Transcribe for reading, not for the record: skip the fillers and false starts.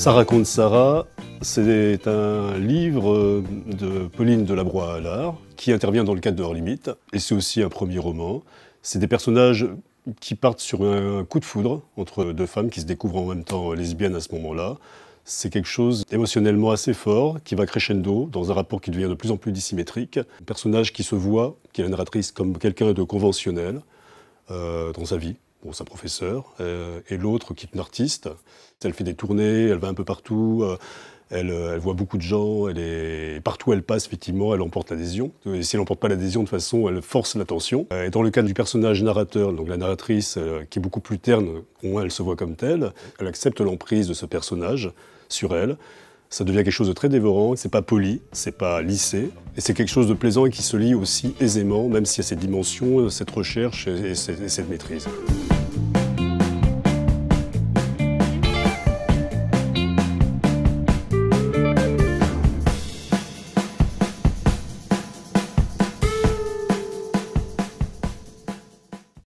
Ça raconte Sarah, c'est un livre de Pauline Delabroix-Allard qui intervient dans le cadre de Hors Limite, et c'est aussi un premier roman. C'est des personnages qui partent sur un coup de foudre entre deux femmes qui se découvrent en même temps lesbiennes à ce moment-là. C'est quelque chose émotionnellement assez fort, qui va crescendo dans un rapport qui devient de plus en plus dissymétrique. Un personnage qui se voit, qui est la narratrice, comme quelqu'un de conventionnel dans sa vie. Bon, sa professeure, et l'autre qui est une artiste. Elle fait des tournées, elle va un peu partout, elle voit beaucoup de gens, partout où elle passe, effectivement, elle emporte l'adhésion. Et si elle n'emporte pas l'adhésion, de toute façon, elle force l'attention. Et dans le cadre du personnage narrateur, donc la narratrice, qui est beaucoup plus terne, au moins elle se voit comme telle, elle accepte l'emprise de ce personnage sur elle. Ça devient quelque chose de très dévorant, c'est pas poli, c'est pas lissé, et c'est quelque chose de plaisant et qui se lit aussi aisément, même s'il y a cette dimension, cette recherche et cette maîtrise.